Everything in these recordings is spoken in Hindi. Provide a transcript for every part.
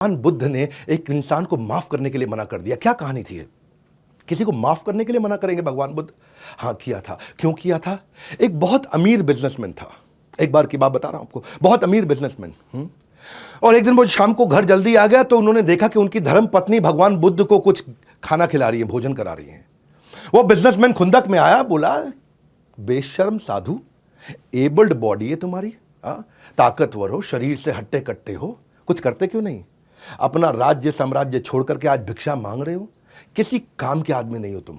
भगवान बुद्ध ने एक इंसान को माफ करने के लिए मना कर दिया। क्या कहानी थी ये? किसी को माफ करने के लिए मना करेंगे भगवान बुद्ध? हाँ, किया था। क्यों किया था? एक बहुत अमीर बिजनेसमैन था, एक बार की बात बता रहा हूं आपको, बहुत अमीर बिजनेसमैन। और एक दिन वो शाम को घर जल्दी आ गया तो उन्होंने देखा कि उनकी धर्म पत्नी भगवान बुद्ध को कुछ खाना खिला रही है, भोजन करा रही है। वो बिजनेसमैन खुंदक में आया, बोला, बेशर्म साधु, एबल्ड बॉडी है तुम्हारी, ताकतवर हो, शरीर से हट्टे कट्टे हो, कुछ करते क्यों नहीं? अपना राज्य साम्राज्य छोड़ करके आज भिक्षा मांग रहे हो, किसी काम के आदमी नहीं हो तुम।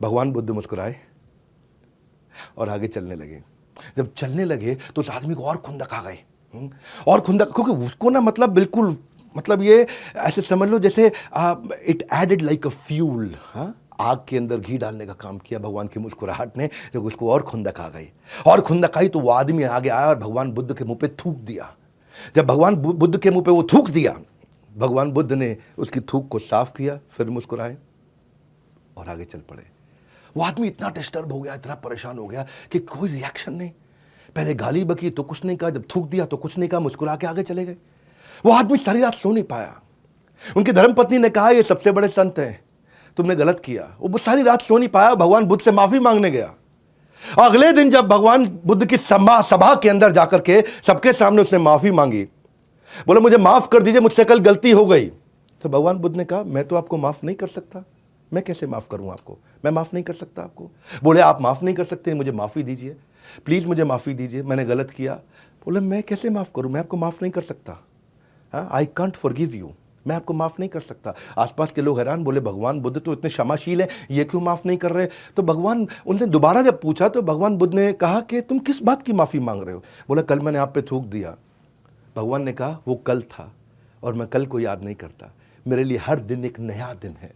भगवान बुद्ध मुस्कुराए और आगे चलने लगे। जब चलने लगे तो उस आदमी को और खुंदक आ गए, और खुंदक, क्योंकि उसको ना बिल्कुल ये ऐसे समझ लो जैसे it added like a fuel, आग के अंदर घी डालने का काम किया भगवान की मुस्कुराहट ने। जब उसको और खुंदक आ गई, और खुंदक आई तो वो आदमी आगे आया और भगवान बुद्ध के मुंह पे थूक दिया। जब भगवान बुद्ध के मुंह पे वो थूक दिया, भगवान बुद्ध ने उसकी थूक को साफ किया, फिर मुस्कुराए और आगे चल पड़े। वो आदमी इतना डिस्टर्ब हो गया, इतना परेशान हो गया कि कोई रिएक्शन नहीं। पहले गाली बकी तो कुछ नहीं कहा, जब थूक दिया तो कुछ नहीं कहा, मुस्कुरा के आगे चले गए। वो आदमी सारी रात सो नहीं पाया। उनकी धर्मपत्नी ने कहा, ये सबसे बड़े संत हैं, तुमने गलत किया। वो सारी रात सो नहीं पाया, भगवान बुद्ध से माफी मांगने गया। अगले दिन जब भगवान बुद्ध की सभा के अंदर जाकर के सबके सामने उसने माफी मांगी, बोला, मुझे माफ कर दीजिए, मुझसे कल गलती हो गई। तो भगवान बुद्ध ने कहा, मैं तो आपको माफ नहीं कर सकता, मैं कैसे माफ करूं आपको, मैं माफ नहीं कर सकता आपको। बोले, आप माफ नहीं कर सकते, मुझे माफी दीजिए, प्लीज मुझे माफी दीजिए, मैंने गलत किया। बोले, मैं कैसे माफ करूं, मैं आपको माफ नहीं कर सकता, आई कांट फॉरगिव यू, मैं आपको माफ नहीं कर सकता। आसपास के लोग हैरान, बोले, भगवान बुद्ध तो इतने क्षमाशील हैं, ये क्यों माफ नहीं कर रहे? तो भगवान, उनसे दोबारा जब पूछा तो भगवान बुद्ध ने कहा कि तुम किस बात की माफी मांग रहे हो? बोला, कल मैंने आप पे थूक दिया। भगवान ने कहा, वो कल था और मैं कल को याद नहीं करता, मेरे लिए हर दिन एक नया दिन है,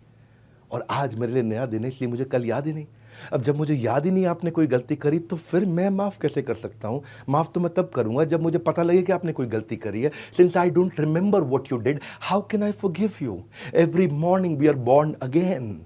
और आज मेरे लिए नया दिन है, इसलिए मुझे कल याद ही नहीं। अब जब मुझे याद ही नहीं आपने कोई गलती करी, तो फिर मैं माफ़ कैसे कर सकता हूँ? माफ़ तो मैं तब करूँगा जब मुझे पता लगे कि आपने कोई गलती करी है। Since I don't remember what you did, how can I forgive you? Every morning we are born again.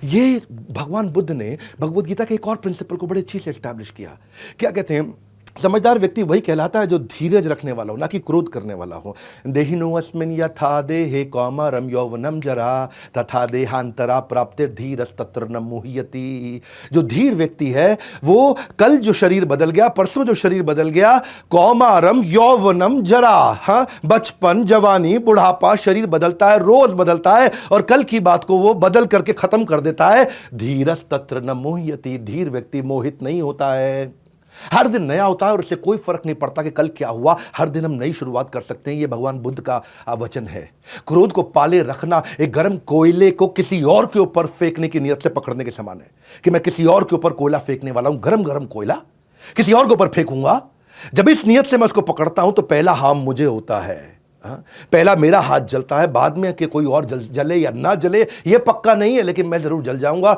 ये भगवान बुद्ध ने भगवद गीता के एक और प्रिंसिपल को बड़े अच्छी से एस्टैब्लिश किया। क्या कहते हैं? समझदार व्यक्ति वही कहलाता है जो धीरज रखने वाला हो, ना कि क्रोध करने वाला हो। देहिनोऽस्मिन् यथा देहे कौमारं यौवनं जरा तथा देहांतरा प्राप्तिर् धीरस्तत्र न मुह्यति। जो धीर व्यक्ति है वो कल जो शरीर बदल गया, परसों जो शरीर बदल गया, कौमारम यौवनम जरा, बचपन, जवानी, बुढ़ापा, शरीर बदलता है, रोज बदलता है, और कल की बात को वो बदल करके खत्म कर देता है। धीरस्तत्र न मुह्यति, धीर व्यक्ति मोहित नहीं होता है। हर दिन नया होता है और इससे कोई फर्क नहीं पड़ता कि कल क्या हुआ, हर दिन हम नई शुरुआत कर सकते हैं। यह भगवान बुद्ध का वचन है। क्रोध को पाले रखना एक गर्म कोयले को किसी और के ऊपर फेंकने की नियत से पकड़ने के समान है, कि मैं किसी और के ऊपर कोयला फेंकने वाला हूं, गरम गरम कोयला किसी और के ऊपर फेंकूंगा। जब इस नियत से मैं उसको पकड़ता हूं तो पहला हार्म मुझे होता है, पहला मेरा हाथ जलता है, बाद में कि कोई और जले या ना जले ये पक्का नहीं है, लेकिन मैं जरूर जल जाऊंगा,